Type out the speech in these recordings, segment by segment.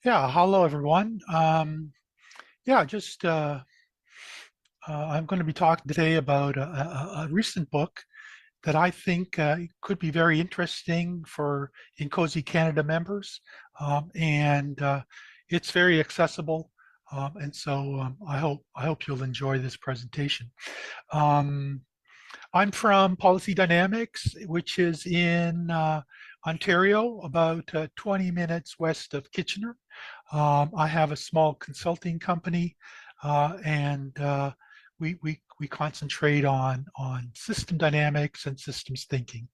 Yeah, hello everyone. Yeah, just I'm going to be talking today about a recent book that I think could be very interesting for INCOSE Canada members, and it's very accessible. And so I hope you'll enjoy this presentation. Um, I'm from Policy Dynamics, which is in Ontario, about 20 minutes west of Kitchener. I have a small consulting company, and we concentrate on system dynamics and systems thinking,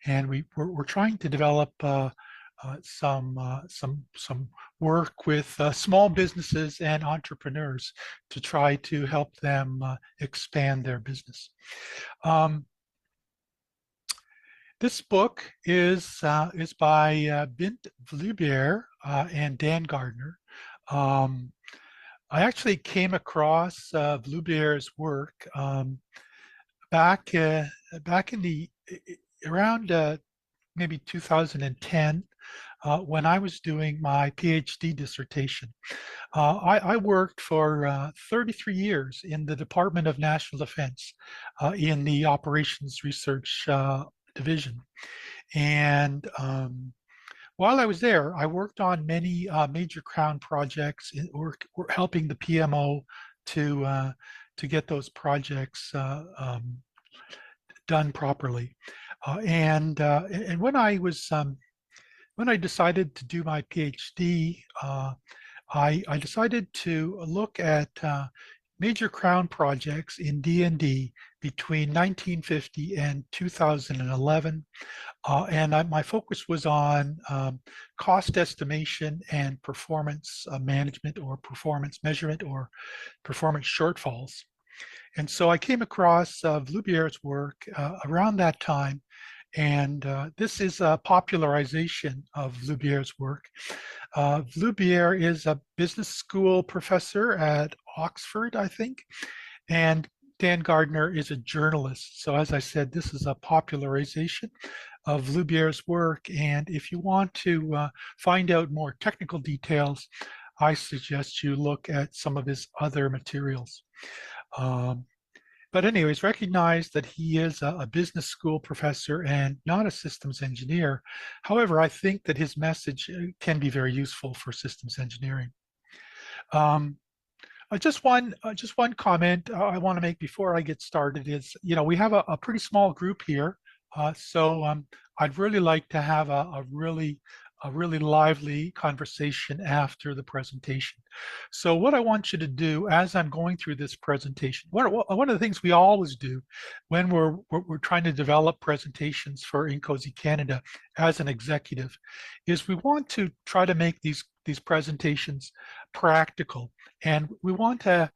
and we're trying to develop some work with small businesses and entrepreneurs to try to help them expand their business. Um, this book is by Bint Flyvbjerg and Dan Gardner. Um, I actually came across Flyvbjerg's work back back in the around maybe 2010 when I was doing my PhD dissertation. I worked for 33 years in the Department of National Defense in the Operations Research Division. And while I was there, I worked on many major Crown projects, or helping the PMO to get those projects done properly. And when I decided to do my PhD, I decided to look at major Crown projects in D&D between 1950 and 2011. My focus was on cost estimation and performance management, or performance measurement, or performance shortfalls. And so I came across Flyvbjerg's work around that time, and this is a popularization of Flyvbjerg's work. Flyvbjerg is a business school professor at Oxford, I think, and Dan Gardner is a journalist. So as I said, this is a popularization of Flyvbjerg's work. And if you want to find out more technical details, I suggest you look at some of his other materials. Um, but anyways, recognize that he is a business school professor and not a systems engineer. However, I think that his message can be very useful for systems engineering. Um, just one comment I want to make before I get started is, we have a pretty small group here, so I'd really like to have a really lively conversation after the presentation. So what I want you to do as I'm going through this presentation, one of the things we always do when we're trying to develop presentations for INCOSE Canada as an executive, is we want to try to make these presentations practical, and we want to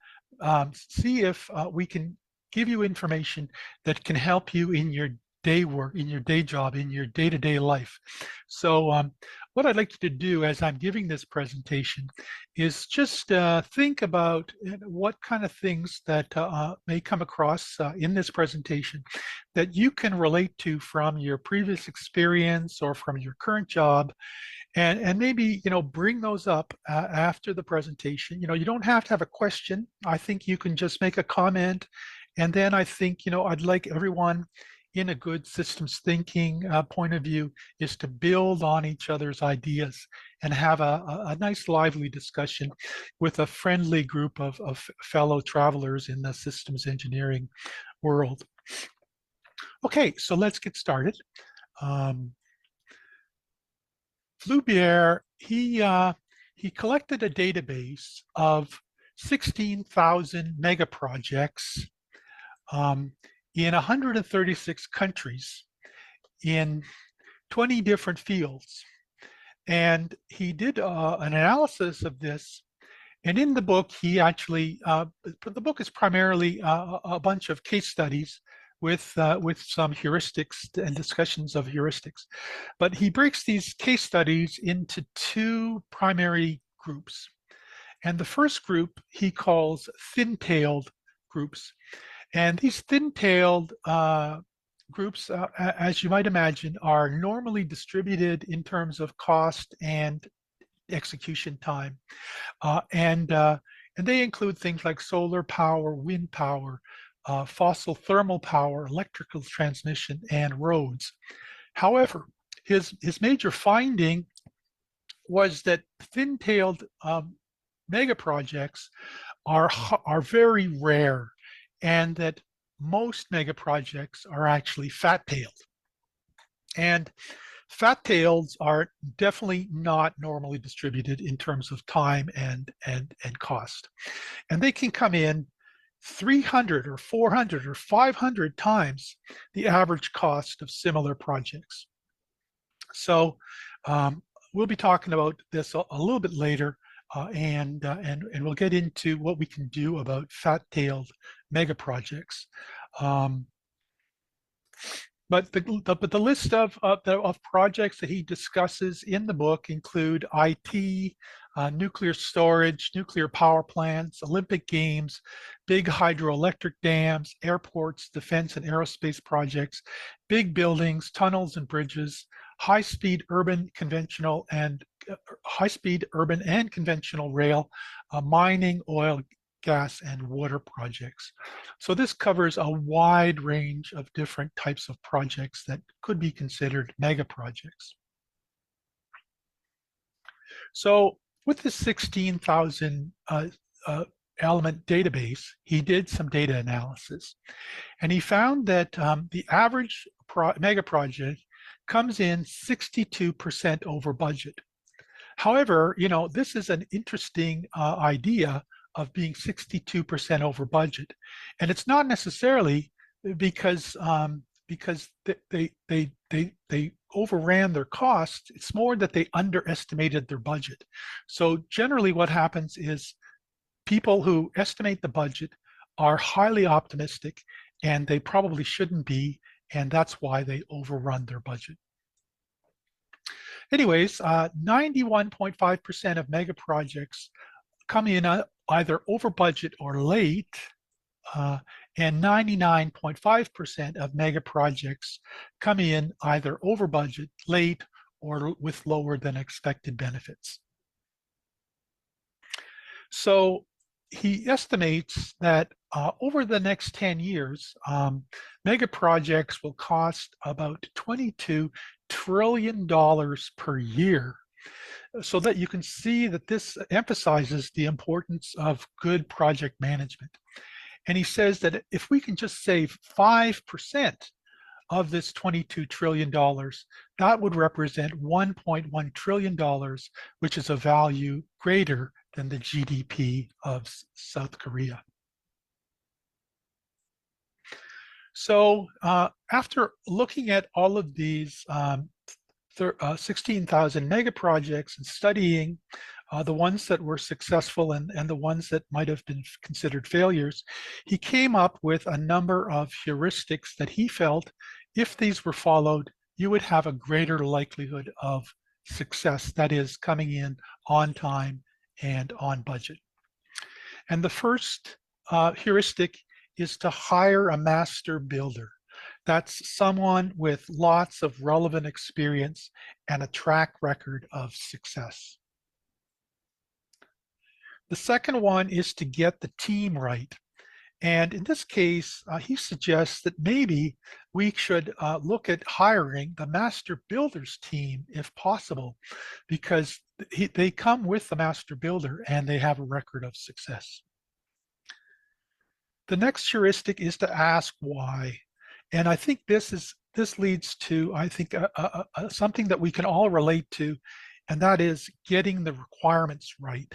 see if we can give you information that can help you in your day work, in your day job, in your day-to-day life. So what I'd like you to do as I'm giving this presentation is just think about what kind of things that may come across in this presentation that you can relate to from your previous experience or from your current job, and maybe bring those up after the presentation. You don't have to have a question. I think you can just make a comment, and then I think I'd like everyone in a good systems thinking point of view is to build on each other's ideas and have a nice lively discussion with a friendly group of fellow travelers in the systems engineering world. Okay, so let's get started. Flyvbjerg, he collected a database of 16,000 mega projects in 136 countries in 20 different fields. And he did an analysis of this. And in the book, he actually, the book is primarily a bunch of case studies with some heuristics and discussions of heuristics. But he breaks these case studies into two primary groups. And the first group he calls thin-tailed groups. And these thin-tailed groups, as you might imagine, are normally distributed in terms of cost and execution time. And they include things like solar power, wind power, fossil thermal power, electrical transmission, and roads. However, his major finding was that thin-tailed mega projects are very rare, and that most mega projects are actually fat-tailed. And fat tails are definitely not normally distributed in terms of time and cost. And they can come in 300 or 400 or 500 times the average cost of similar projects. So we'll be talking about this a little bit later, and we'll get into what we can do about fat-tailed mega projects. But the list of projects that he discusses in the book include IT, nuclear storage, nuclear power plants, Olympic Games, big hydroelectric dams, airports, defense and aerospace projects, big buildings, tunnels and bridges, high-speed urban and conventional rail, mining, oil, gas, and water projects. So this covers a wide range of different types of projects that could be considered mega projects. So with the 16,000 element database, he did some data analysis, and he found that the average mega project comes in 62% over budget. However, this is an interesting idea of being 62% over budget, and it's not necessarily because they overran their costs. It's more that they underestimated their budget. So generally, what happens is people who estimate the budget are highly optimistic, and they probably shouldn't be, and that's why they overrun their budget. Anyways, 91.5% of mega projects come in either over budget or late, and 99.5% of mega projects come in either over budget, late, or with lower than expected benefits. So he estimates that over the next 10 years, mega projects will cost about $22 trillion per year, so that you can see that this emphasizes the importance of good project management. And he says that if we can just save 5% of this $22 trillion, that would represent $1.1 trillion, which is a value greater than the GDP of South Korea. So after looking at all of these 16,000 mega projects and studying the ones that were successful and the ones that might have been considered failures, he came up with a number of heuristics that he felt, if these were followed, you would have a greater likelihood of success, that is, coming in on time and on budget. And the first heuristic is to hire a master builder. That's someone with lots of relevant experience and a track record of success. The second one is to get the team right. And in this case, he suggests that maybe we should look at hiring the master builders team if possible, because they come with the master builder and they have a record of success. The next heuristic is to ask why. And I think this leads to, I think, something that we can all relate to, and that is getting the requirements right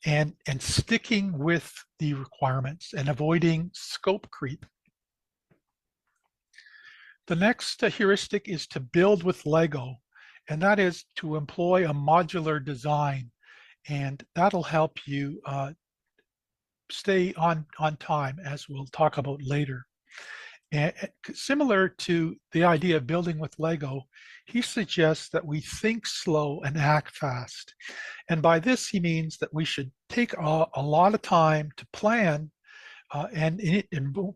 and sticking with the requirements and avoiding scope creep. The next heuristic is to build with Lego, and that is to employ a modular design, and that'll help you stay on time, as we'll talk about later. And similar to the idea of building with Lego, he suggests that we think slow and act fast. And by this, he means that we should take a lot of time to plan. And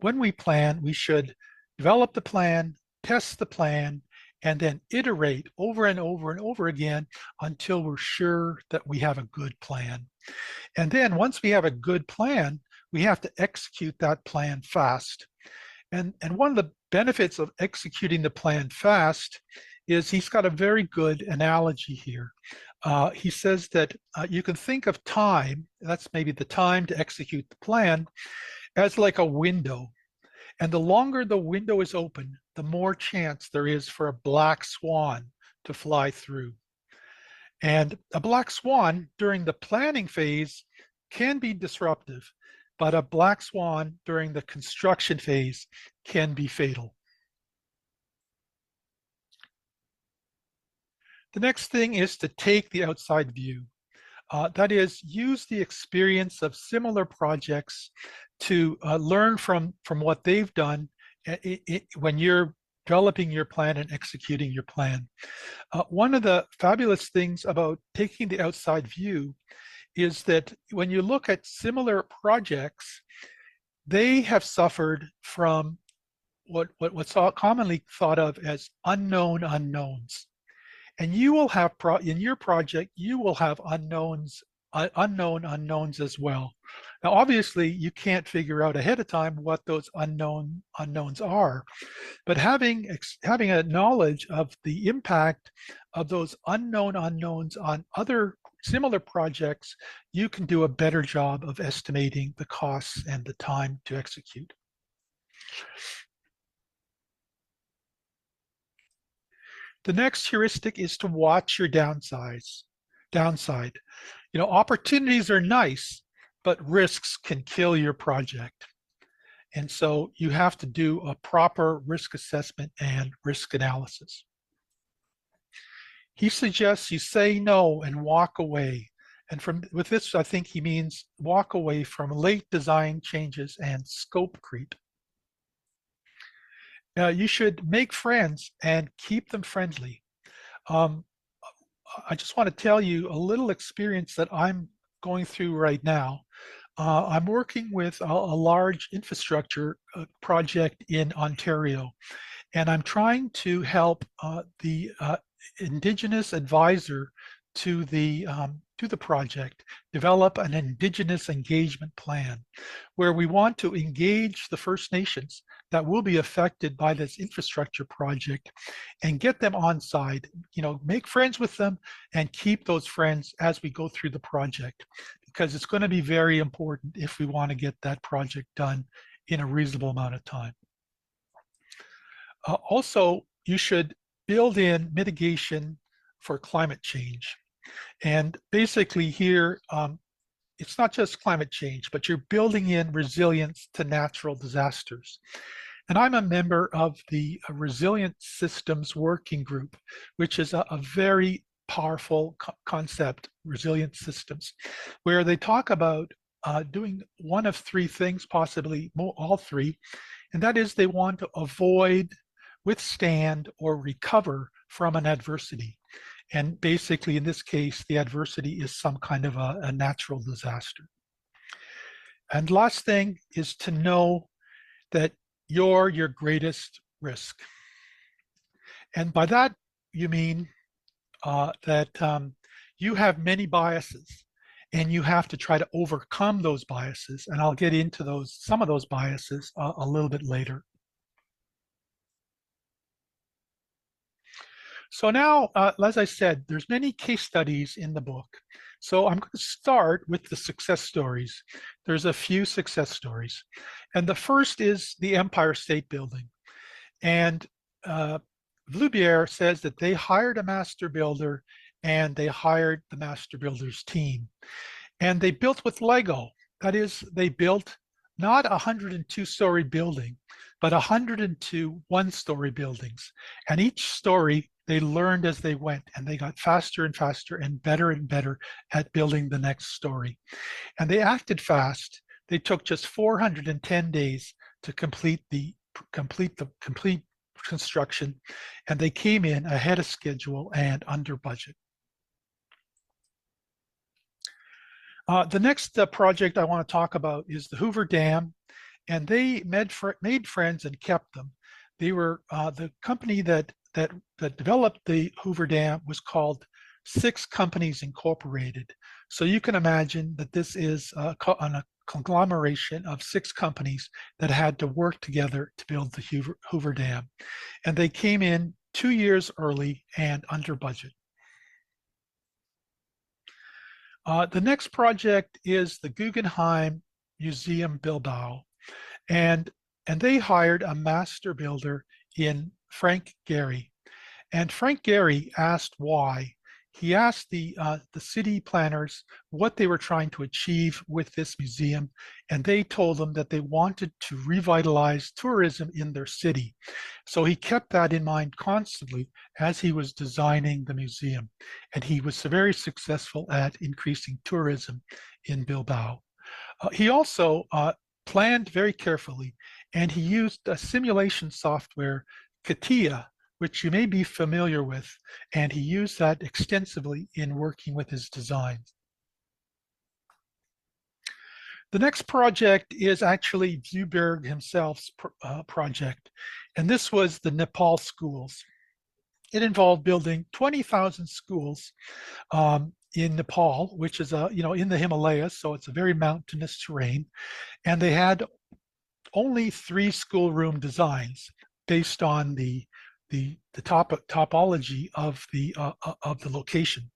when we plan, we should develop the plan, test the plan, and then iterate over and over and over again until we're sure that we have a good plan. And then once we have a good plan, we have to execute that plan fast. And one of the benefits of executing the plan fast is he's got a very good analogy here. He says that you can think of time, that's maybe the time to execute the plan, as like a window. And the longer the window is open, the more chance there is for a black swan to fly through. And a black swan during the planning phase can be disruptive, but a black swan during the construction phase can be fatal. The next thing is to take the outside view. That is, use the experience of similar projects to learn from what they've done when you're developing your plan and executing your plan. One of the fabulous things about taking the outside view is that when you look at similar projects, they have suffered from what's commonly thought of as unknown unknowns. And you will have, in your project, you will have unknown unknowns as well. Now, obviously, you can't figure out ahead of time what those unknowns are, but having a knowledge of the impact of those unknown unknowns on other similar projects, you can do a better job of estimating the costs and the time to execute. The next heuristic is to watch your downside. You know, opportunities are nice, but risks can kill your project. And so you have to do a proper risk assessment and risk analysis. He suggests you say no and walk away. And with this, I think he means walk away from late design changes and scope creep. You should make friends and keep them friendly. I just want to tell you a little experience that I'm going through right now. I'm working with a large infrastructure project in Ontario, and I'm trying to help the Indigenous advisor to the project develop an Indigenous engagement plan, where we want to engage the First Nations that will be affected by this infrastructure project and get them on side, you know, make friends with them and keep those friends as we go through the project, because it's going to be very important if we want to get that project done in a reasonable amount of time. Also, you should build in mitigation for climate change. And basically here, it's not just climate change, but you're building in resilience to natural disasters. And I'm a member of the Resilient Systems Working Group, which is a very powerful concept, resilient systems, where they talk about doing one of three things, possibly all three, and that is they want to avoid, withstand, or recover from an adversity. And basically, in this case, the adversity is some kind of a natural disaster. And last thing is to know that you're your greatest risk. And by that, you mean that you have many biases and you have to try to overcome those biases. And I'll get into some of those biases a little bit later. So now, as I said, there's many case studies in the book. So I'm going to start with the success stories. There's a few success stories. And the first is the Empire State Building. And Flyvbjerg says that they hired a master builder and they hired the master builder's team. And they built with Lego. That is, they built not a 102-story building, but 102 one-story buildings. And each story they learned as they went, and they got faster and faster and better at building the next story. And they acted fast. They took just 410 days to complete construction, and they came in ahead of schedule and under budget. The next project I want to talk about is the Hoover Dam, and they made friends and kept them. They were the company that that developed the Hoover Dam was called Six Companies Incorporated. So you can imagine that this is a conglomeration of six companies that had to work together to build the Hoover Dam. And they came in 2 years early and under budget. The next project is the Guggenheim Museum Bilbao. And they hired a master builder in Frank Gehry. And Frank Gehry asked why. He asked the city planners what they were trying to achieve with this museum, and they told them that they wanted to revitalize tourism in their city. So he kept that in mind constantly as he was designing the museum, and he was very successful at increasing tourism in Bilbao. He also planned very carefully, and he used a simulation software, CATIA, which you may be familiar with, and he used that extensively in working with his designs. The next project is actually Flyvbjerg himself's project, and this was the Nepal schools. It involved building 20,000 schools in Nepal, which is in the Himalayas, so it's a very mountainous terrain, and they had only 3 schoolroom designs based on the topology of the location,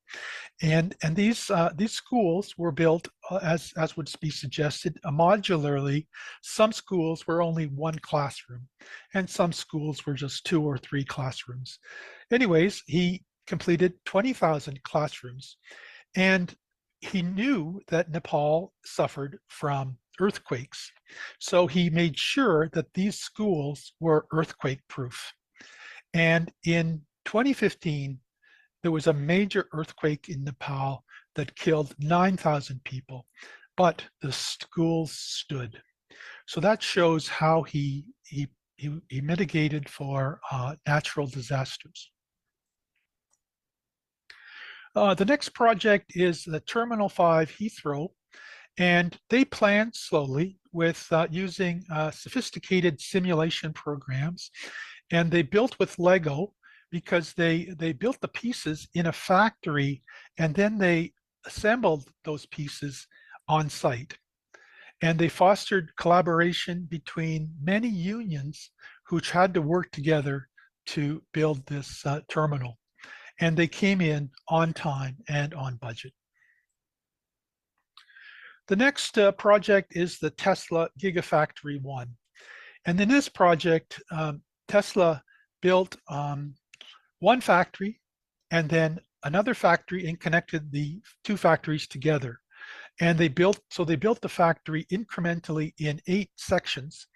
and these schools were built as would be suggested modularly. Some schools were only 1 classroom, and some schools were just 2 or 3 classrooms. Anyways, he completed 20,000 classrooms, and he knew that Nepal suffered from earthquakes, so he made sure that these schools were earthquake proof. And in 2015, there was a major earthquake in Nepal that killed 9,000 people, but the schools stood. So that shows how he mitigated for natural disasters. The next project is the Terminal 5 Heathrow, and they planned slowly with using sophisticated simulation programs, and they built with Lego because they built the pieces in a factory, and then they assembled those pieces on site. And they fostered collaboration between many unions which had to work together to build this terminal. And they came in on time and on budget. The next project is the Tesla Gigafactory 1. And in this project, Tesla built 1 factory and then another factory and connected the 2 factories together. And they built the factory incrementally in 8 sections.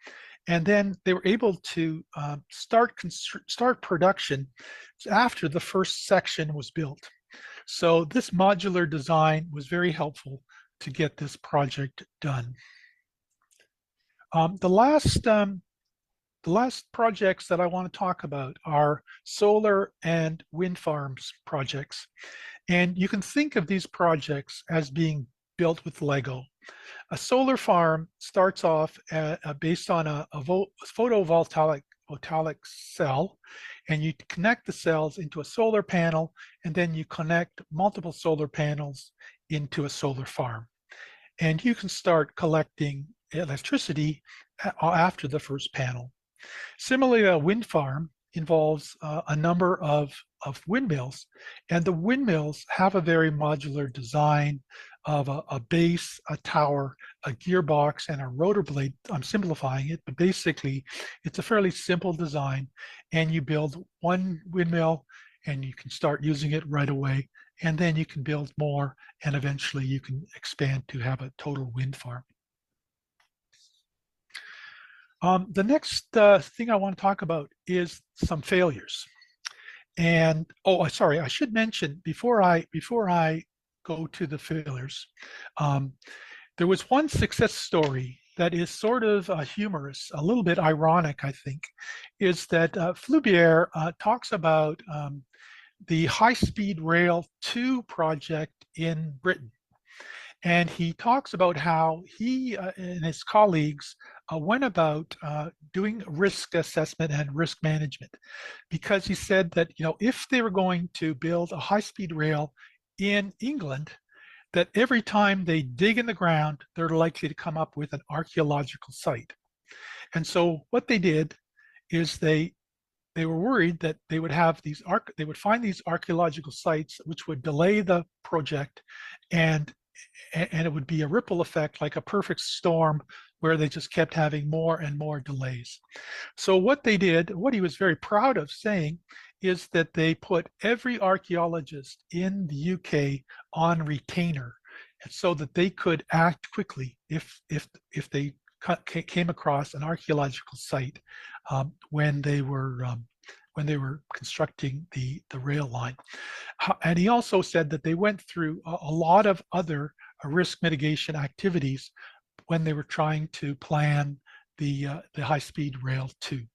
And then they were able to start production after the first section was built. So this modular design was very helpful to get this project done. The last projects that I want to talk about are solar and wind farms projects. And you can think of these projects as being built with Lego. A solar farm starts off based on a photovoltaic cell, and you connect the cells into a solar panel, and then you connect multiple solar panels into a solar farm. And you can start collecting electricity after the first panel. Similarly, a wind farm involves a number of windmills, and the windmills have a very modular design of a base, a tower, a gearbox, and a rotor blade. I'm simplifying it, but basically it's a fairly simple design, and you build 1 windmill and you can start using it right away, and then you can build more, and eventually you can expand to have a total wind farm. The next thing I want to talk about is some failures. And sorry, I should mention before I go to the failures, there was one success story that is sort of humorous, a little bit ironic, I think, is that Flyvbjerg talks about the high-speed rail 2 project in Britain. And he talks about how he and his colleagues went about doing risk assessment and risk management, because he said that, if they were going to build a high-speed rail in England, that every time they dig in the ground, they're likely to come up with an archaeological site. And so what they did is they were worried that they would have they would find these archaeological sites which would delay the project, and it would be a ripple effect, like a perfect storm, where they just kept having more and more delays. So what they did, what he was very proud of saying, is that they put every archaeologist in the UK on retainer, and so that they could act quickly if they came across an archaeological site, when they were constructing the rail line. And he also said that they went through a lot of other risk mitigation activities when they were trying to plan the high-speed rail too.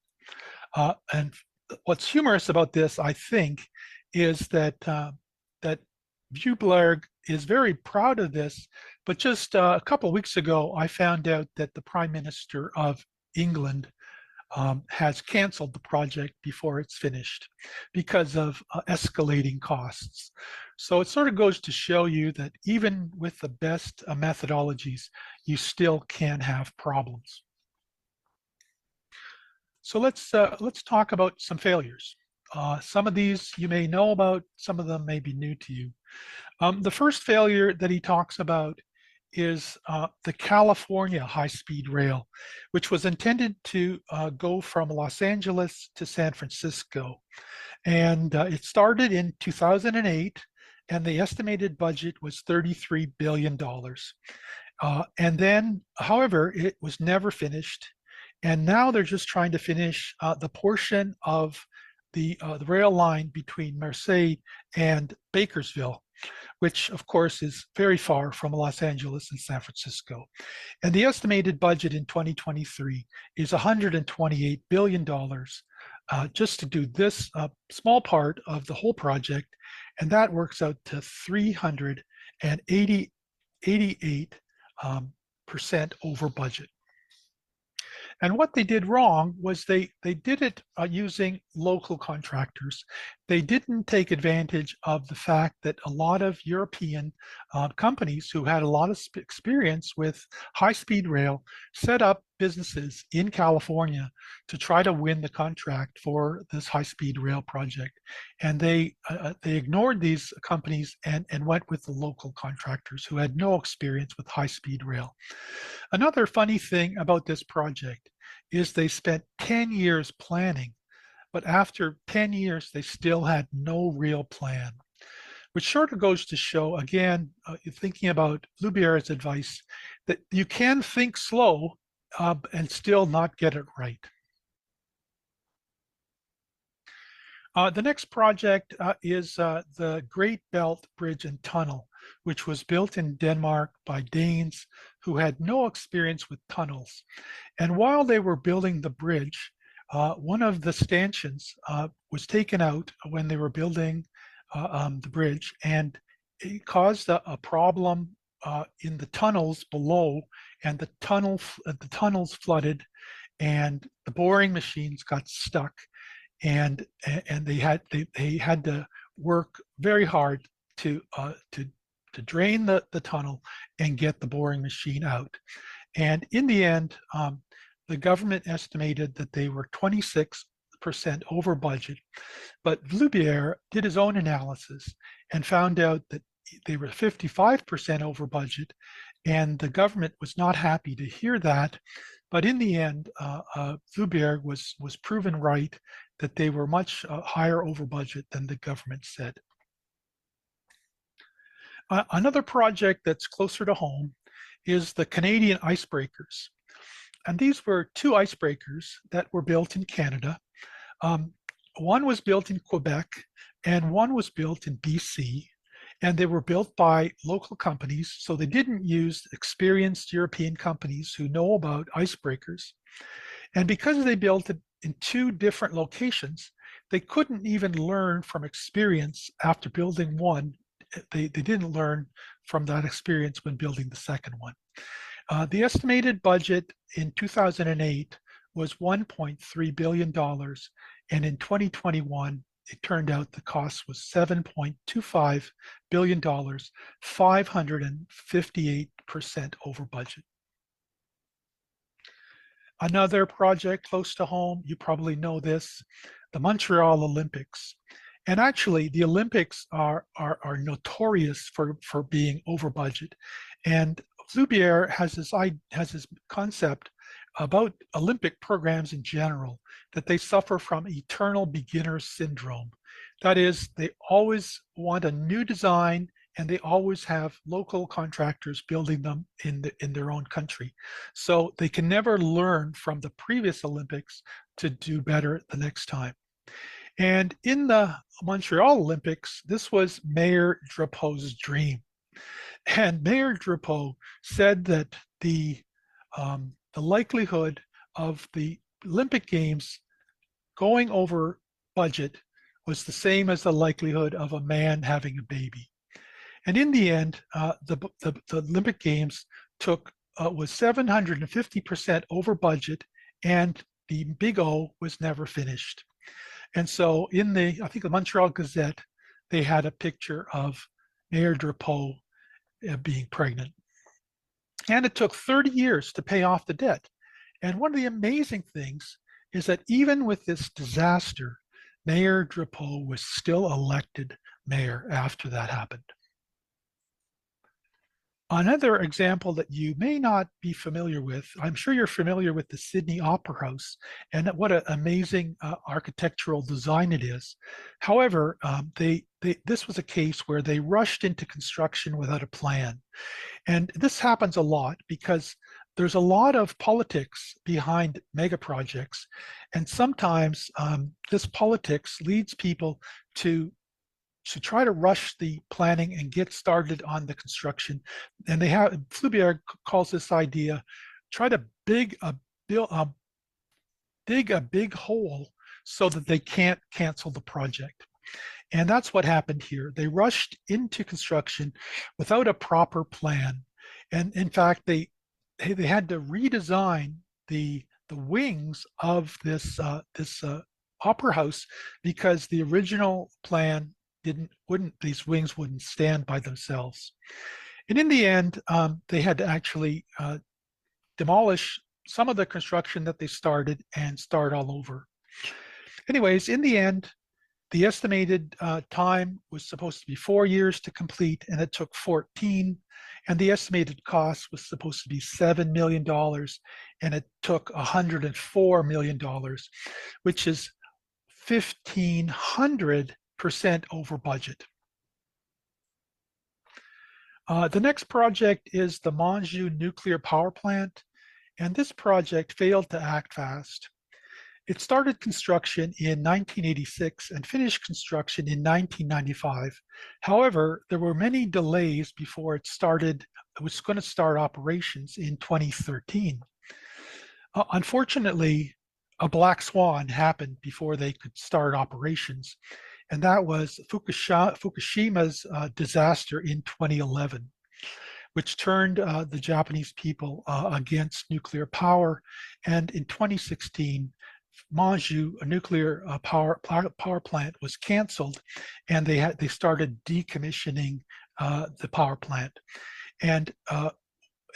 And what's humorous about this, I think, is that that Flyvbjerg is very proud of this, but just a couple of weeks ago, I found out that the Prime Minister of England has canceled the project before it's finished because of escalating costs. So it sort of goes to show you that even with the best methodologies, you still can have problems. So let's talk about some failures. Some of these you may know about, some of them may be new to you. The first failure that he talks about is the California high-speed rail, which was intended to go from Los Angeles to San Francisco. And it started in 2008, and the estimated budget was $33 billion. And then, however, it was never finished. And now they're just trying to finish the portion of the rail line between Marseille and Bakersville, which of course is very far from Los Angeles and San Francisco. And the estimated budget in 2023 is $128 billion just to do this small part of the whole project. And that works out to 388% over budget. And what they did wrong was they did it using local contractors. They didn't take advantage of the fact that a lot of European companies who had a lot of experience with high-speed rail set up businesses in California to try to win the contract for this high-speed rail project. And they ignored these companies and went with the local contractors who had no experience with high-speed rail. Another funny thing about this project is they spent 10 years planning, but after 10 years, they still had no real plan, which sort of goes to show, again, thinking about Flyvbjerg's advice, that you can think slow and still not get it right. The next project is the Great Belt Bridge and Tunnel, which was built in Denmark by Danes who had no experience with tunnels. And while they were building the bridge, one of the stanchions was taken out when they were building the bridge, and it caused a problem in the tunnels below, and the tunnels flooded, and the boring machines got stuck, and they had to work very hard to drain the tunnel and get the boring machine out. And in the end, the government estimated that they were 26% over budget, but Flyvbjerg did his own analysis and found out that they were 55% over budget, and the government was not happy to hear that. But in the end, Flyvbjerg was proven right, that they were much higher over budget than the government said. Another project that's closer to home is the Canadian icebreakers. And these were two icebreakers that were built in Canada. One was built in Quebec and one was built in BC. And they were built by local companies, so they didn't use experienced European companies who know about icebreakers. And because they built it in two different locations, they couldn't even learn from experience after building one. They didn't learn from that experience when building the second one. The estimated budget in 2008 was $1.3 billion, and in 2021, it turned out the cost was $7.25 billion, 558% over budget. Another project close to home, you probably know this, the Montreal Olympics. And actually, the Olympics are notorious for being over budget. And Flyvbjerg has this concept about Olympic programs in general, that they suffer from eternal beginner syndrome. That is, they always want a new design and they always have local contractors building them in their own country. So they can never learn from the previous Olympics to do better the next time. And in the Montreal Olympics, this was Mayor Drapeau's dream. And Mayor Drapeau said that the likelihood of the Olympic Games going over budget was the same as the likelihood of a man having a baby. And in the end, the Olympic Games was 750% over budget, and the Big O was never finished. And so I think the Montreal Gazette, they had a picture of Mayor Drapeau being pregnant. And it took 30 years to pay off the debt. And one of the amazing things is that even with this disaster, Mayor Drapeau was still elected mayor after that happened. Another example that you may not be familiar with, I'm sure you're familiar with the Sydney Opera House and what an amazing architectural design it is. However, this was a case where they rushed into construction without a plan. And this happens a lot because there's a lot of politics behind mega projects. And sometimes this politics leads people to try to rush the planning and get started on the construction. And Flyvbjerg calls this idea, try to dig a big hole so that they can't cancel the project. And that's what happened here. They rushed into construction without a proper plan. And in fact, they had to redesign the wings of this opera house because the original plan these wings wouldn't stand by themselves. And in the end, they had to actually demolish some of the construction that they started and start all over. Anyways, in the end, the estimated time was supposed to be 4 years to complete, and it took 14. And the estimated cost was supposed to be $7 million, and it took $104 million, which is 1,500% over budget. The next project is the Monju nuclear power plant, and this project failed to act fast. It started construction in 1986 and finished construction in 1995. However, there were many delays before it started. It was going to start operations in 2013. Unfortunately, a black swan happened before they could start operations, and that was Fukushima's disaster in 2011, which turned the Japanese people against nuclear power. And in 2016, Monju, a nuclear power plant, was canceled, and they started decommissioning the power plant. And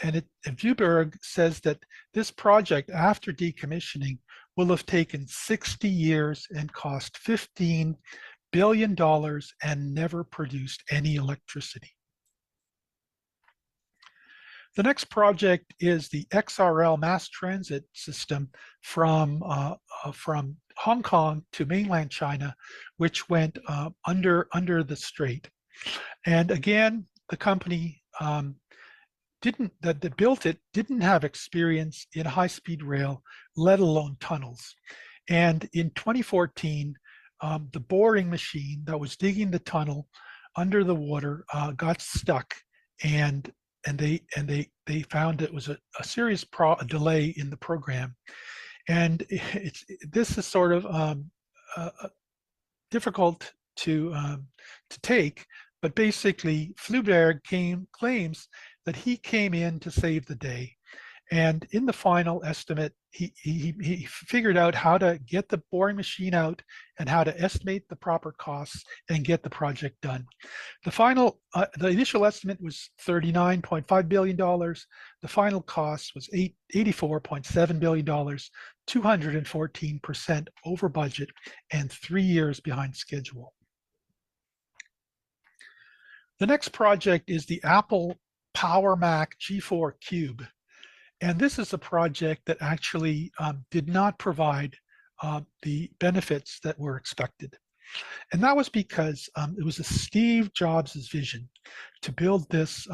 Flyvbjerg says that this project, after decommissioning, will have taken 60 years and cost $15 billion and never produced any electricity. The next project is the XRL mass transit system from Hong Kong to mainland China, which went under the strait. And again, the company that built it didn't have experience in high-speed rail, let alone tunnels. And in 2014, the boring machine that was digging the tunnel under the water got stuck, and they found it was a serious delay in the program. And this is sort of difficult to take, but basically Flyvbjerg claims that he came in to save the day. And in the final estimate, he figured out how to get the boring machine out and how to estimate the proper costs and get the project done. The initial estimate was $39.5 billion. The final cost was $84.7 billion, 214% over budget and 3 years behind schedule. The next project is the Apple Power Mac G4 Cube. And this is a project that actually did not provide the benefits that were expected. And that was because it was Steve Jobs' vision to build this,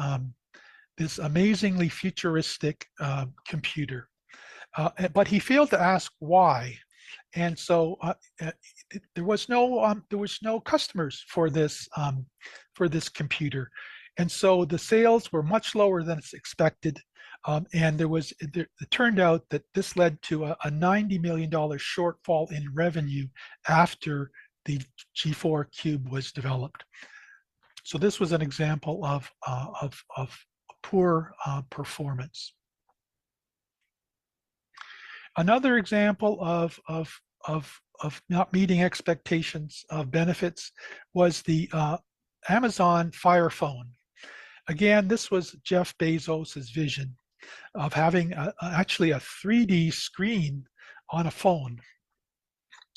this amazingly futuristic computer. But he failed to ask why. And so there was no customers for this computer. And so the sales were much lower than it's expected. And it turned out that this led to a $90 million shortfall in revenue after the G4 Cube was developed. So this was an example of poor performance. Another example of not meeting expectations of benefits was the Amazon Fire Phone. Again, this was Jeff Bezos's vision of having actually a 3D screen on a phone.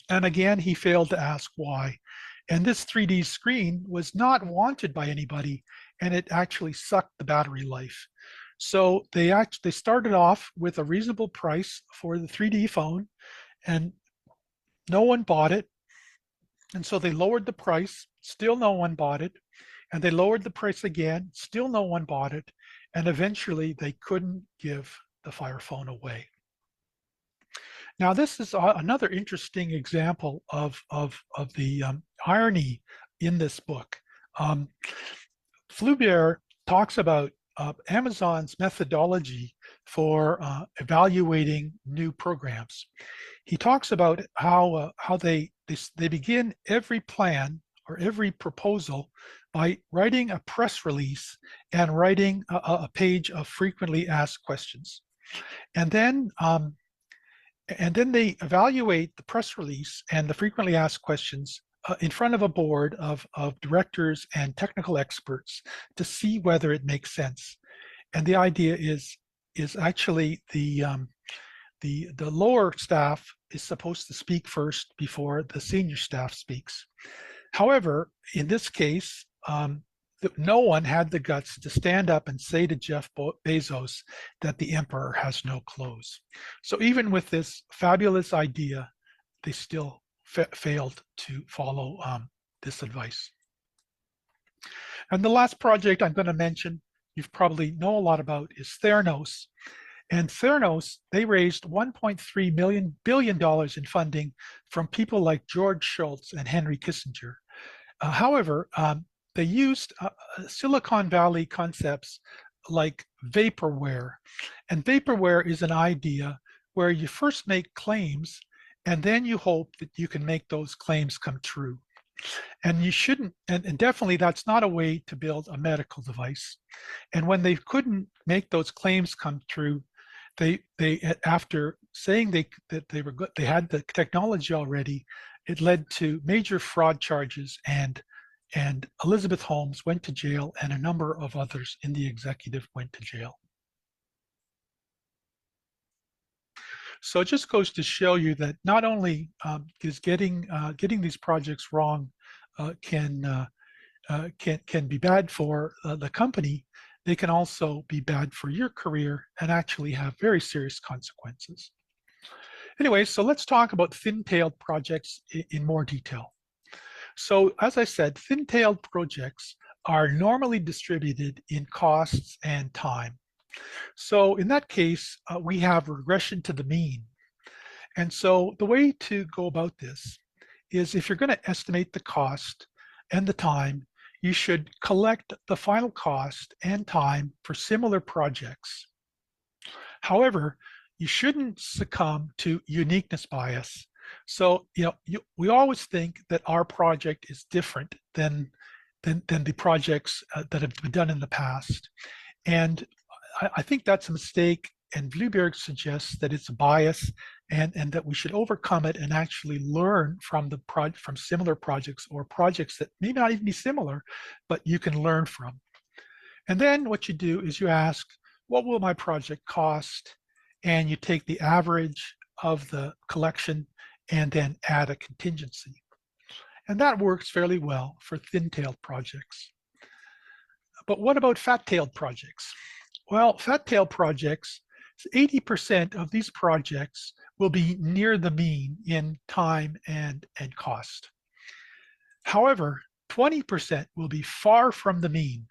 And again, he failed to ask why. And this 3D screen was not wanted by anybody, and it actually sucked the battery life. So they started off with a reasonable price for the 3D phone, and no one bought it. And so they lowered the price, still no one bought it. And they lowered the price again, still no one bought it. And eventually they couldn't give the Fire Phone away. Now, this is another interesting example of the irony in this book. Flyvbjerg talks about Amazon's methodology for evaluating new programs. He talks about how they begin every plan or every proposal by writing a press release and writing a page of frequently asked questions. And then they evaluate the press release and the frequently asked questions in front of a board of directors and technical experts to see whether it makes sense. And the idea is actually the lower staff is supposed to speak first before the senior staff speaks. However, in this case, no one had the guts to stand up and say to Jeff Bezos that the emperor has no clothes. So even with this fabulous idea, they still failed to follow this advice. And the last project I'm going to mention, you probably know a lot about, is Theranos. And Theranos, they raised $1.3 billion in funding from people like George Shultz and Henry Kissinger. However, they used Silicon Valley concepts like vaporware. And vaporware is an idea where you first make claims and then you hope that you can make those claims come true. And you shouldn't, and definitely that's not a way to build a medical device. And when they couldn't make those claims come true, they after saying that they had the technology already, it led to major fraud charges, and Elizabeth Holmes went to jail, and a number of others in the executive went to jail. So it just goes to show you that not only is getting these projects wrong can be bad for the company, they can also be bad for your career and actually have very serious consequences. Anyway, so let's talk about thin-tailed projects in more detail. So as I said, thin-tailed projects are normally distributed in costs and time. So in that case, we have regression to the mean. And so the way to go about this is, if you're going to estimate the cost and the time, you should collect the final cost and time for similar projects. However, you shouldn't succumb to uniqueness bias. So, we always think that our project is different than the projects that have been done in the past. And I think that's a mistake, and Flyvbjerg suggests that it's a bias and that we should overcome it and actually learn from from similar projects or projects that may not even be similar, but you can learn from. And then what you do is you ask, what will my project cost? And you take the average of the collection and then add a contingency. And that works fairly well for thin-tailed projects. But what about fat-tailed projects? Well, fat-tailed projects, 80% of these projects will be near the mean in time and cost. However, 20% will be far from the mean,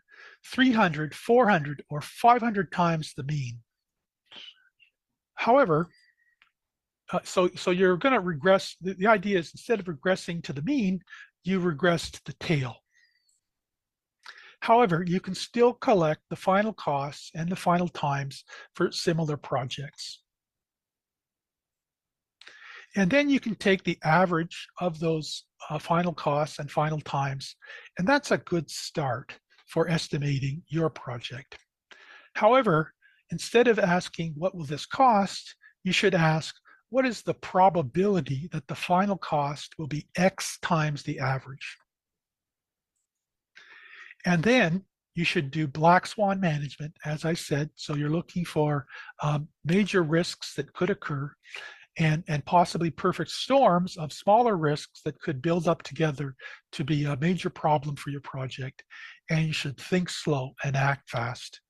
300, 400, or 500 times the mean. However, so you're going to regress. The idea is instead of regressing to the mean, you regress to the tail. However, you can still collect the final costs and the final times for similar projects. And then you can take the average of those final costs and final times, and that's a good start for estimating your project. However, instead of asking what will this cost, you should ask what is the probability that the final cost will be X times the average. And then you should do black swan management, as I said. So you're looking for major risks that could occur and possibly perfect storms of smaller risks that could build up together to be a major problem for your project. And you should think slow and act fast.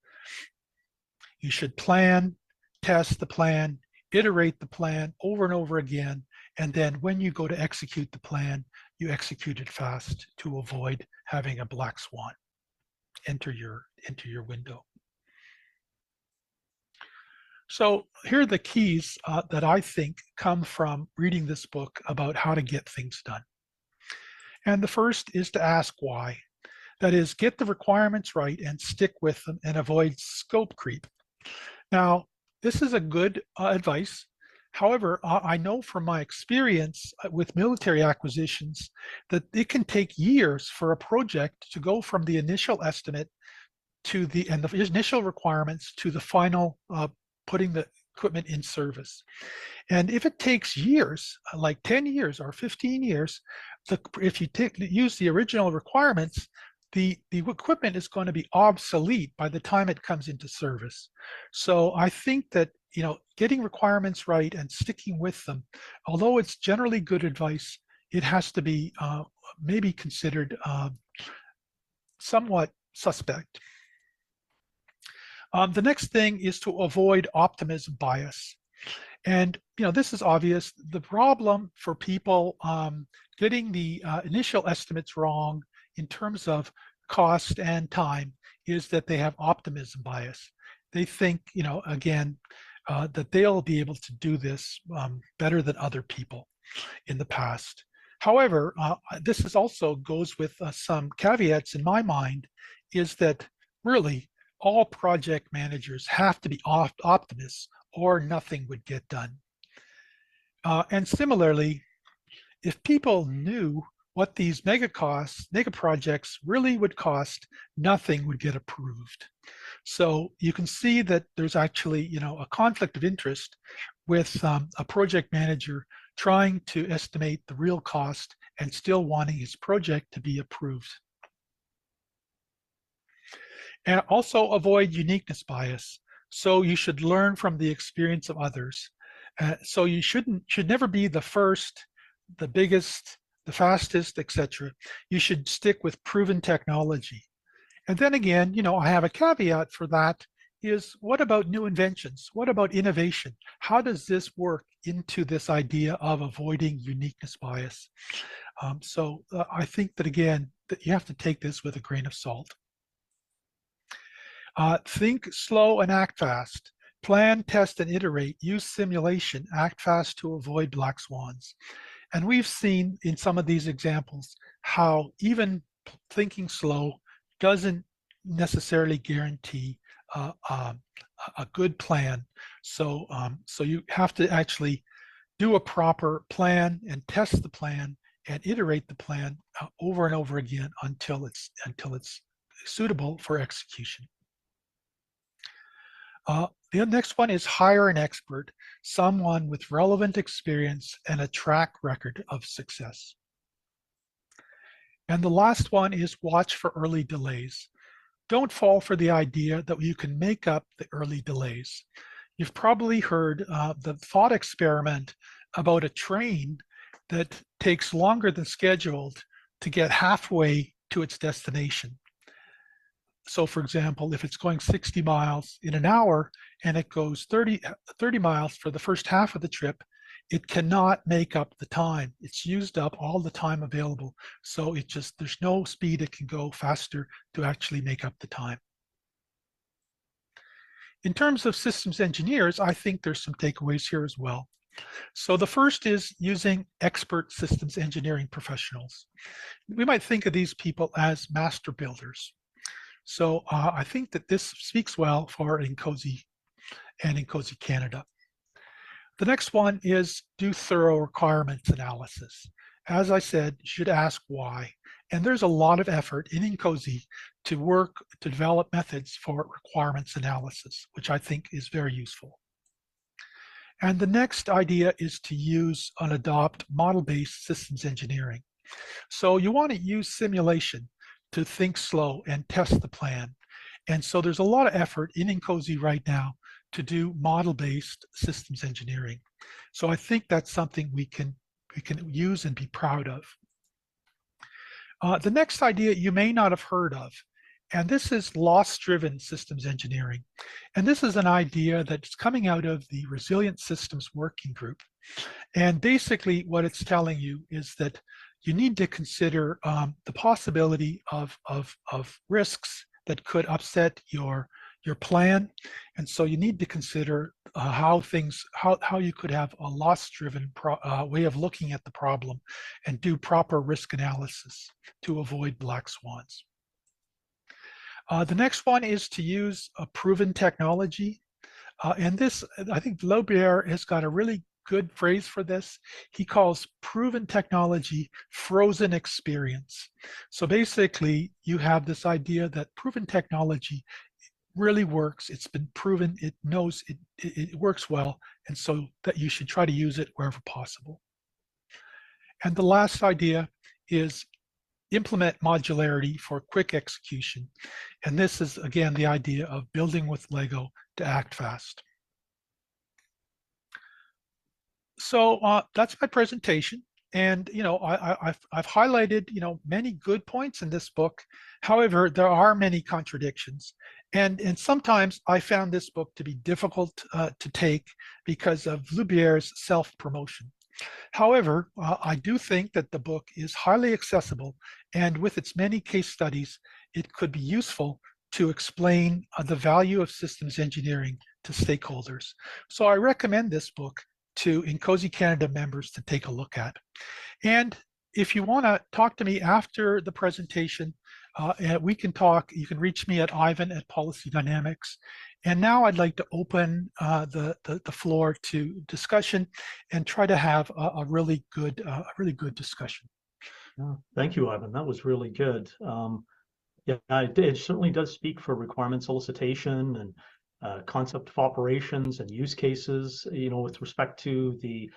You should plan, test the plan, iterate the plan over and over again. And then when you go to execute the plan, you execute it fast to avoid having a black swan enter your window. So here are the keys that I think come from reading this book about how to get things done. And the first is to ask why. That is, get the requirements right and stick with them and avoid scope creep. Now, this is a good advice. However, I know from my experience with military acquisitions that it can take years for a project to go from the initial estimate to the initial requirements to the final putting the equipment in service. And if it takes years, like 10 years or 15 years, if you use the original requirements, the equipment is going to be obsolete by the time it comes into service. So I think that getting requirements right and sticking with them, although it's generally good advice, it has to be maybe considered somewhat suspect. The next thing is to avoid optimism bias. And this is obvious. The problem for people getting the initial estimates wrong in terms of cost and time is that they have optimism bias. They think, again, that they'll be able to do this better than other people in the past. However, this also goes with some caveats in my mind, is that really all project managers have to be optimists or nothing would get done. And similarly, if people knew what these mega projects really would cost, nothing would get approved. So you can see that there's actually, a conflict of interest with a project manager trying to estimate the real cost and still wanting his project to be approved. And also avoid uniqueness bias. So you should learn from the experience of others. So you should never be the first, the biggest, the fastest, etc. You should stick with proven technology. And then again, I have a caveat for that is, what about new inventions? What about innovation? How does this work into this idea of avoiding uniqueness bias? So I think that, again, that you have to take this with a grain of salt. Think slow and act fast. Plan, test, and iterate. Use simulation. Act fast to avoid black swans. And we've seen in some of these examples how even thinking slow doesn't necessarily guarantee a good plan. So, so you have to actually do a proper plan and test the plan and iterate the plan over and over again until it's suitable for execution. The next one is hire an expert, someone with relevant experience and a track record of success. And the last one is watch for early delays. Don't fall for the idea that you can make up the early delays. You've probably heard the thought experiment about a train that takes longer than scheduled to get halfway to its destination. So for example, if it's going 60 miles in an hour and it goes 30 miles for the first half of the trip, it cannot make up the time. It's used up all the time available. So there's no speed it can go faster to actually make up the time. In terms of systems engineers, I think there's some takeaways here as well. So the first is using expert systems engineering professionals. We might think of these people as master builders. So I think that this speaks well for INCOSE and INCOSE Canada. The next one is do thorough requirements analysis. As I said, you should ask why. And there's a lot of effort in INCOSE to work to develop methods for requirements analysis, which I think is very useful. And the next idea is to use and adopt model-based systems engineering. So you want to use simulation to think slow and test the plan. And so there's a lot of effort in INCOSE right now to do model-based systems engineering. So I think that's something we can use and be proud of. The next idea you may not have heard of, and this is loss-driven systems engineering. And this is an idea that's coming out of the Resilient Systems Working Group. And basically what it's telling you is that you need to consider the possibility of risks that could upset your plan. And so you need to consider how you could have a loss-driven way of looking at the problem and do proper risk analysis to avoid black swans. The next one is to use a proven technology. And this, I think Flyvbjerg has got a really good phrase for this. He calls proven technology frozen experience. So basically, you have this idea that proven technology really works. It's been proven, it knows it works well, and so that you should try to use it wherever possible. And the last idea is implement modularity for quick execution. And this is, again, the idea of building with Lego to act fast. So that's my presentation. And I've highlighted many good points in this book. However, there are many contradictions. And sometimes I found this book to be difficult to take because of Flyvbjerg's self-promotion. However, I do think that the book is highly accessible, and with its many case studies, it could be useful to explain the value of systems engineering to stakeholders. So I recommend this book to INCOSE Canada members to take a look at. And if you want to talk to me after the presentation, we can talk. You can reach me at Ivan@Policy Dynamics. And now I'd like to open the floor to discussion and try to have a really good discussion. Thank you, Ivan. That was really good. Yeah, it certainly does speak for requirement solicitation and concept of operations and use cases. With respect to the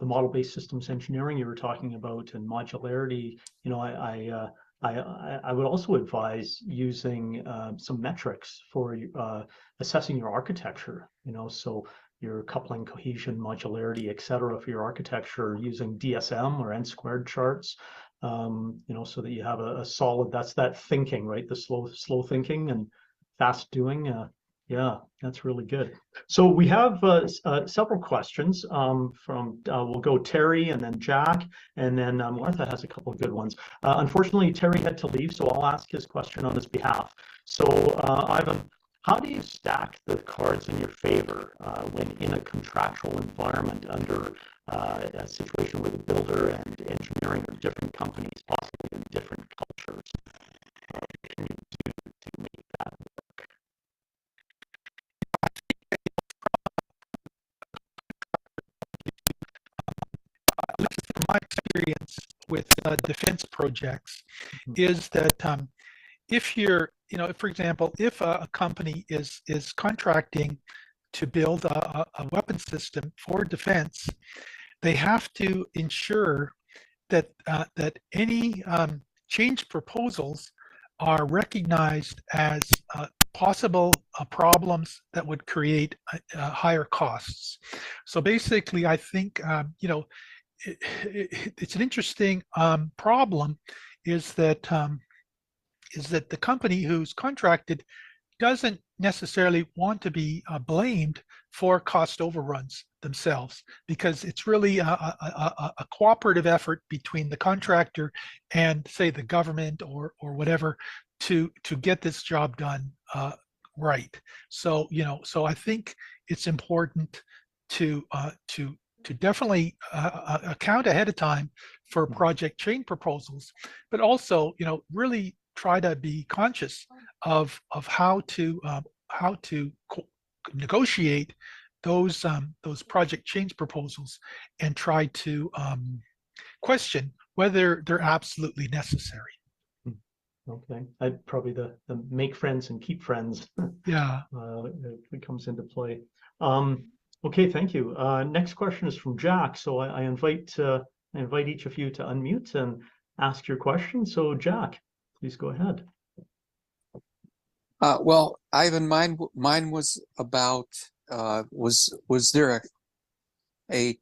model-based systems engineering you were talking about and modularity, I would also advise using some metrics for assessing your architecture. So your coupling, cohesion, modularity, et cetera, for your architecture using DSM or N-squared charts. So that you have a solid. That's that thinking, right? The slow thinking and fast doing. Yeah, that's really good. So we have several questions from, we'll go Terry and then Jack, and then Martha has a couple of good ones. Unfortunately, Terry had to leave, so I'll ask his question on his behalf. So Ivan, how do you stack the cards in your favor when in a contractual environment under a situation where the builder and engineering are different companies, possibly in different cultures? What can you do to make that work? My experience with defense projects is that if you're, if, for example, if a company is contracting to build a weapon system for defense, they have to ensure that any change proposals are recognized as possible problems that would create higher costs. So basically, I think it's an interesting problem. Is that the company who's contracted doesn't necessarily want to be blamed for cost overruns themselves, because it's really a cooperative effort between the contractor and, say, the government or whatever to get this job done right. So so I think it's important to definitely account ahead of time for project change proposals, but also really try to be conscious of how to negotiate those project change proposals, and try to question whether they're absolutely necessary. Okay, I'd probably the make friends and keep friends. Yeah. It comes into play. Okay, thank you. Next question is from Jack. So I invite each of you to unmute and ask your question. So Jack, please go ahead. Well, Ivan, mine was about was there a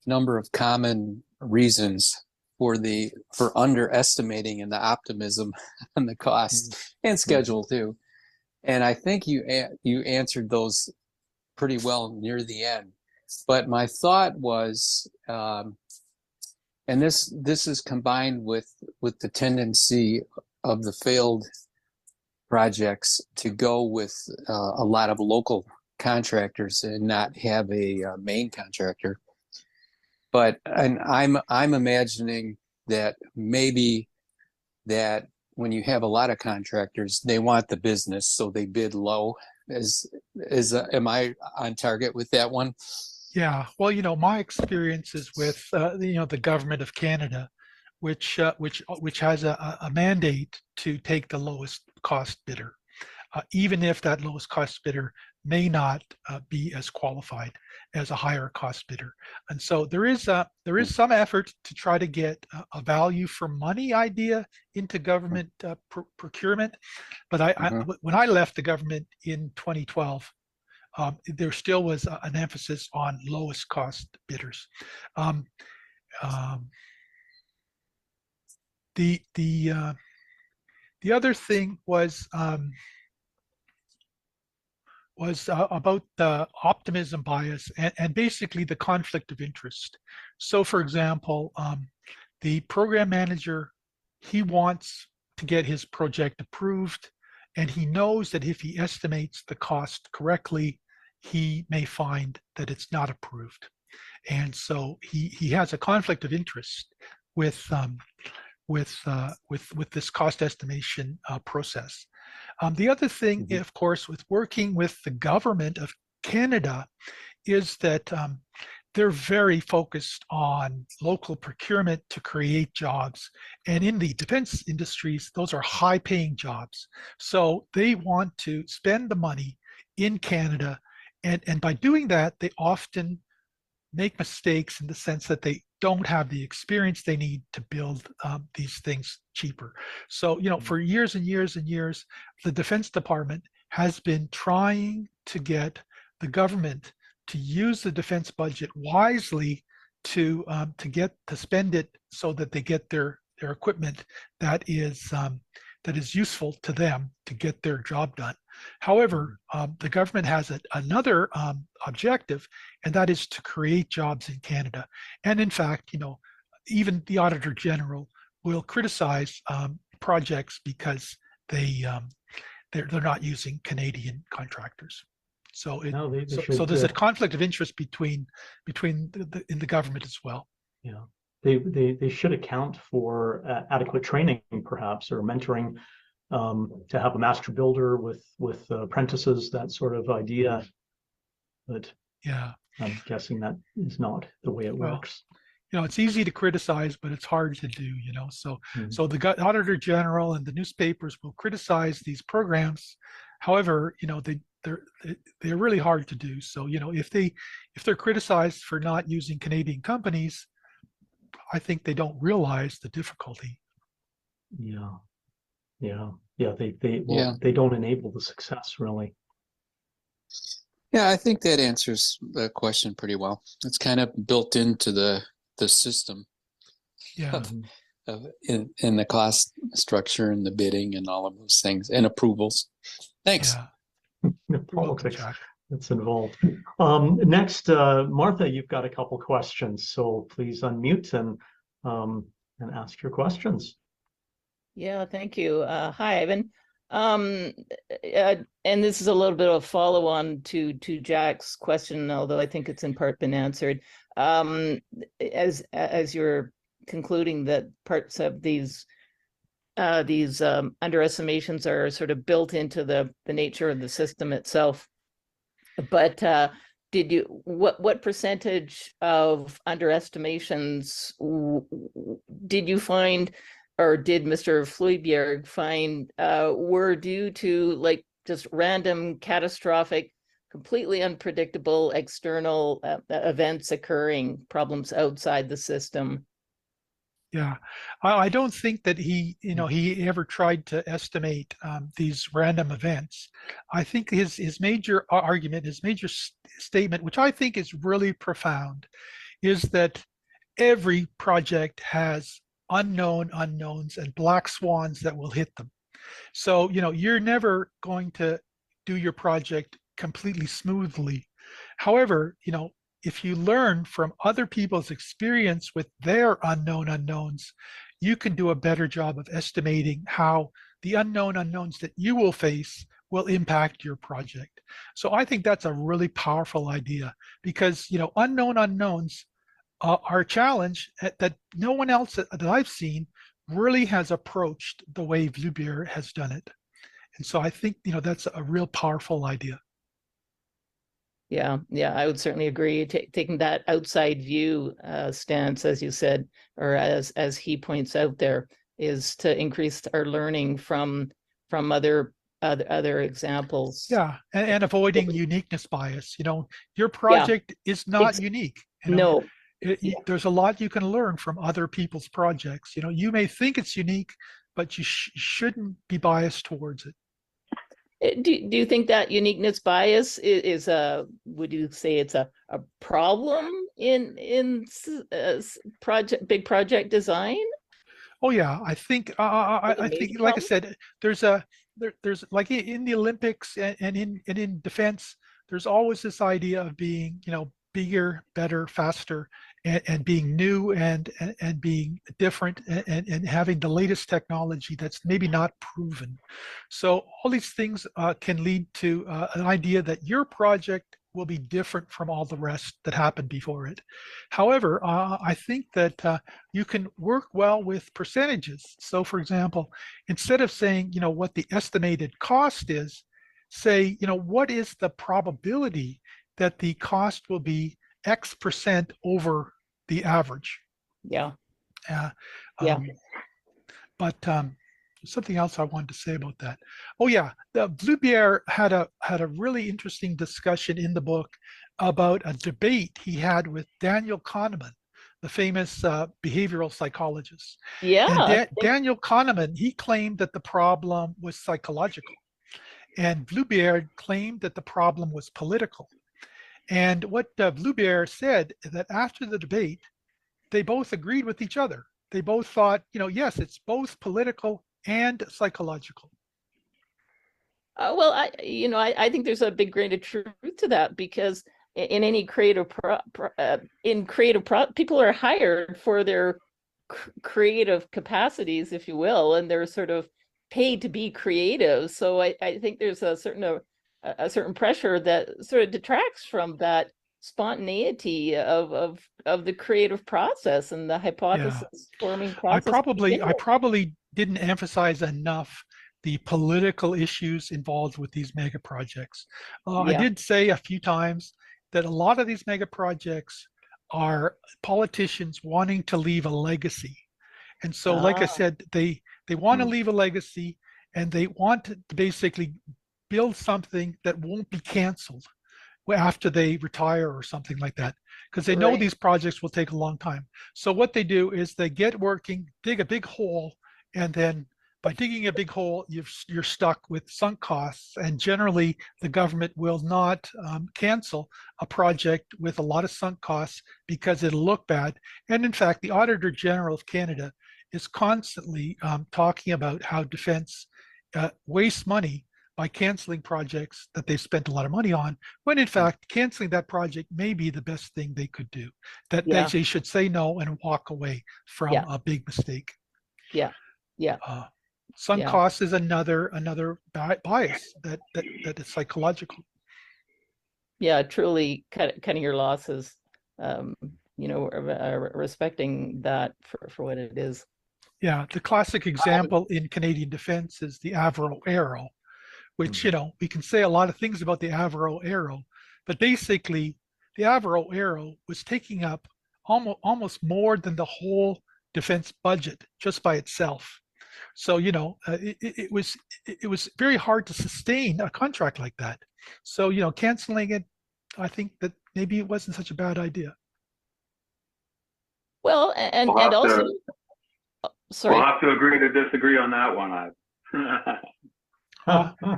number of common reasons for underestimating and the optimism on the cost and schedule too? And I think you answered those pretty well near the end. But my thought was, and this is combined with the tendency of the failed projects to go with a lot of local contractors and not have a main contractor. But I'm imagining that maybe that when you have a lot of contractors, they want the business, so they bid low. Am I on target with that one? Yeah, well, my experience is with the government of Canada, which has a mandate to take the lowest cost bidder, even if that lowest cost bidder may not be as qualified as a higher cost bidder. And so there is some effort to try to get a value for money idea into government procurement. But when I left the government in 2012, there still was an emphasis on lowest cost bidders. The other thing was about the optimism bias and basically the conflict of interest. So, for example, the program manager, he wants to get his project approved, and he knows that if he estimates the cost correctly, he may find that it's not approved. And so he has a conflict of interest with this cost estimation process. The other thing, of course, with working with the government of Canada is that they're very focused on local procurement to create jobs. And in the defense industries, those are high-paying jobs. So they want to spend the money in Canada. And by doing that, they often make mistakes in the sense that they don't have the experience they need to build these things cheaper. So, for years and years and years, the Defense Department has been trying to get the government to use the defense budget wisely to spend it so that they get their equipment that is useful to them to get their job done. However, the government has another objective, and that is to create jobs in Canada. And in fact, even the Auditor General will criticize projects because they're not using Canadian contractors. So so there's a conflict of interest between in the government as well. Yeah, they should account for adequate training, perhaps, or mentoring, to have a master builder with apprentices, that sort of idea. But yeah, I'm guessing that is not the way it works. it's easy to criticize, but it's hard to do, So, Mhm. so the Auditor General and the newspapers will criticize these programs. However, they're really hard to do. So, if they're criticized for not using Canadian companies, I think they don't realize the difficulty. Yeah, yeah. They Yeah. well, they don't enable the success really. Yeah, I think that answers the question pretty well. It's kind of built into the system Yeah, of, in the cost structure and the bidding and all of those things and approvals. Thanks. yeah. The You're welcome, politics Jack. that's involved. Next, Martha, you've got a couple questions, so please unmute and ask your questions. Yeah, thank you. Hi, Ivan. And this is a little bit of a follow-on to Jack's question, although I think it's in part been answered. As you're concluding that parts of these underestimations are sort of built into the nature of the system itself, but what percentage of underestimations did you find, or did Mr. Flyvbjerg find, were due to like just random, catastrophic, completely unpredictable external events occurring, problems outside the system? Yeah, I don't think that he ever tried to estimate these random events. I think his major argument, his major statement, which I think is really profound, is that every project has unknown unknowns and black swans that will hit them. So, you're never going to do your project completely smoothly. However, if you learn from other people's experience with their unknown unknowns, you can do a better job of estimating how the unknown unknowns that you will face will impact your project. So I think that's a really powerful idea because, unknown unknowns are a challenge that no one else that I've seen really has approached the way Flyvbjerg has done it. And so I think, that's a real powerful idea. Yeah, I would certainly agree. Taking that outside view stance, as you said, or as he points out there, is to increase our learning from other examples. Yeah, and avoiding uniqueness bias. Your Yeah, project is not unique. no, yeah. There's a lot you can learn from other people's projects. You may think it's unique, but you shouldn't be biased towards it. Do you think that uniqueness bias is a, would you say it's a problem in big project design? Oh yeah, I think I think, like I said, there's like in the Olympics and in defense, there's always this idea of being, bigger, better, faster, and being new and being different and having the latest technology that's maybe not proven. So all these things can lead to an idea that your project will be different from all the rest that happened before it. However, I think that you can work well with percentages. So for example, instead of saying, what the estimated cost is, say, what is the probability that the cost will be X percent over the average. Yeah. Uh, Yeah. But something else I wanted to say about that. Oh yeah, the Flyvbjerg had a really interesting discussion in the book about a debate he had with Daniel Kahneman, the famous behavioral psychologist. Yeah. And Daniel Kahneman, he claimed that the problem was psychological, and Flyvbjerg claimed that the problem was political. And what Flyvbjerg said that after the debate, they both agreed with each other. They both thought, yes, it's both political and psychological. Well, I think there's a big grain of truth to that, because in any creative people are hired for their creative capacities, if you will, and they're sort of paid to be creative. So I think there's a certain pressure that sort of detracts from that spontaneity of the creative process and the hypothesis forming process. I probably didn't emphasize enough the political issues involved with these mega projects. I did say a few times that a lot of these mega projects are politicians wanting to leave a legacy. And so, like I Ah, said, they want to Mm. leave a legacy, and they want to basically build something that won't be canceled after they retire or something like that, because they know right. these projects will take a long time. So what they do is they get working, dig a big hole, and then by digging a big hole, you're stuck with sunk costs. And generally, the government will not cancel a project with a lot of sunk costs because it'll look bad. And in fact, the Auditor General of Canada is constantly talking about how defense wastes money by canceling projects that they've spent a lot of money on, when in fact canceling that project may be the best thing they could do. That Yeah, they should say no and walk away from yeah, a big mistake. yeah, yeah, Uh, Sunk yeah. cost is another bias that is psychological. Yeah, truly cutting your losses, respecting that for what it is. Yeah, the classic example in Canadian defense is the Avro Arrow, which, we can say a lot of things about the Avro Arrow, but basically the Avro Arrow was taking up almost more than the whole defense budget just by itself. So, it was very hard to sustain a contract like that. So, canceling it, I think that maybe it wasn't such a bad idea. Well, We'll and have also, to we'll sorry. have to agree to disagree on that one.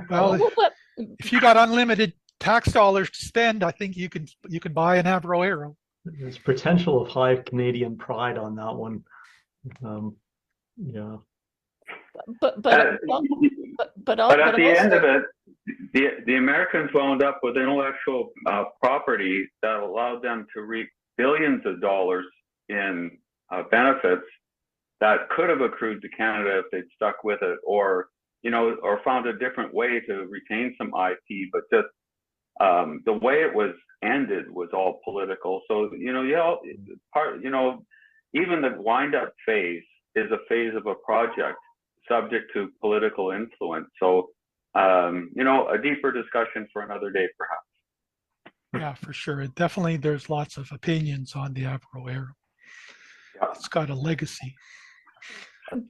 Well, What? if you got unlimited tax dollars to spend, I think you can buy an Avro Arrow. There's potential of high Canadian pride on that one. Yeah. But But at the end of it, the Americans wound up with intellectual property that allowed them to reap billions of dollars in benefits that could have accrued to Canada if they'd stuck with it, or found a different way to retain some IP. But just the way it was ended was all political. So even the wind-up phase is a phase of a project subject to political influence. So a deeper discussion for another day, perhaps. Yeah, for sure. Definitely, there's lots of opinions on the Avro Arrow. Yeah. It's got a legacy.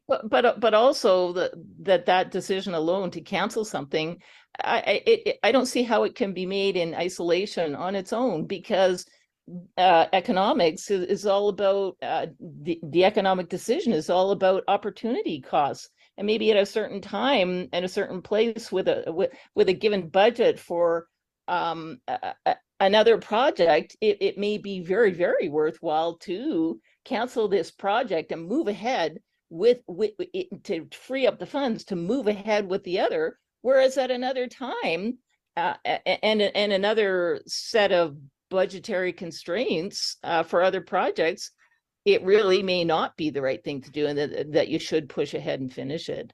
But also that decision alone to cancel something, I don't see how it can be made in isolation on its own, because economics is all about the economic decision is all about opportunity costs. And maybe at a certain time and a certain place with a given budget for another project, it may be very, very worthwhile to cancel this project and move ahead with to free up the funds to move ahead with the other. Whereas at another time and another set of budgetary constraints for other projects, it really may not be the right thing to do, and that you should push ahead and finish it.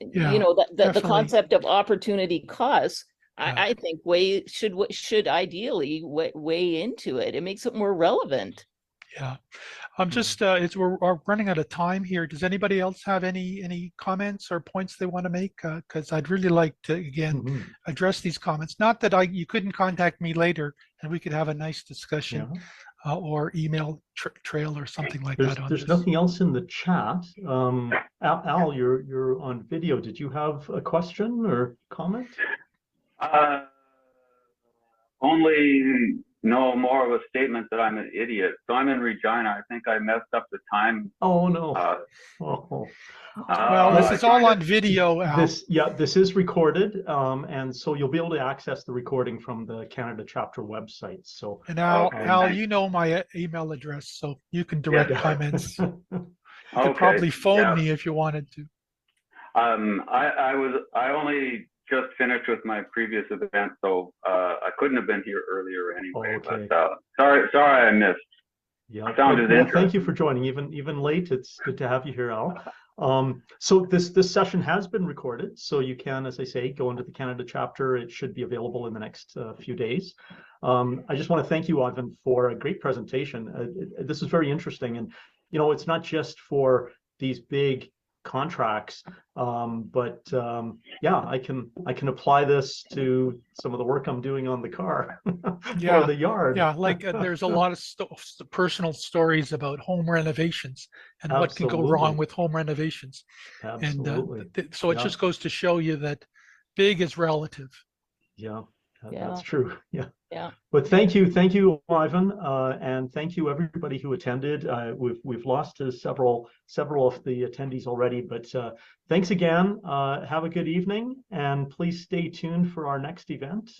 Yeah, The concept of opportunity costs, Yeah. I think should ideally weigh into it. It makes it more relevant. Yeah. I'm just we're running out of time here. Does anybody else have any comments or points they want to make? Because I'd really like to again address these comments. Not that you couldn't contact me later and we could have a nice discussion or email trail or something like that on There's this. nothing else in the chat. Al, you're on video. Did you have a question or comment? Only no more of a statement that I'm an idiot. So I'm in Regina. I think I messed up the time. Oh no. Well, this is all on video, Al. This is recorded, and so you'll be able to access the recording from the Canada chapter website. So, and Al, you know my email address, so you can direct comments. You could probably phone me if you wanted to. I only just finished with my previous event, so I couldn't have been here earlier anyway. Okay. But sorry I missed. Yeah, Sounded interesting. thank you for joining. Even late, it's good to have you here, Al. So this session has been recorded, so you can, as I say, go into the Canada chapter. It should be available in the next few days. I just want to thank you, Ivan, for a great presentation. This is very interesting, and it's not just for these big contracts. Yeah, I can apply this to some of the work I'm doing on the car Yeah, or the yard. yeah, like there's a lot of personal stories about home renovations and what can go wrong Absolutely. with home renovations. Absolutely. And so it Yeah. just goes to show you that big is relative. Yeah, Yeah. that's true. Yeah. Yeah. But thank you, Ivan, and thank you everybody who attended. We've lost several of the attendees already, but thanks again. Have a good evening, and please stay tuned for our next event.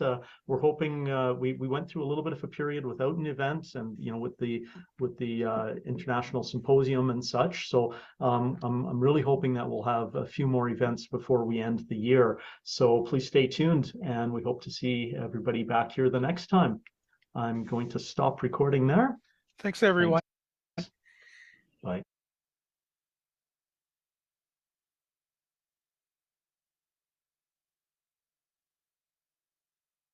We're hoping we went through a little bit of a period without an event, and with the international symposium and such. So I'm really hoping that we'll have a few more events before we end the year. So please stay tuned, and we hope to see everybody back here the next time. I'm going to stop recording there. Thanks, everyone. Thanks. Bye.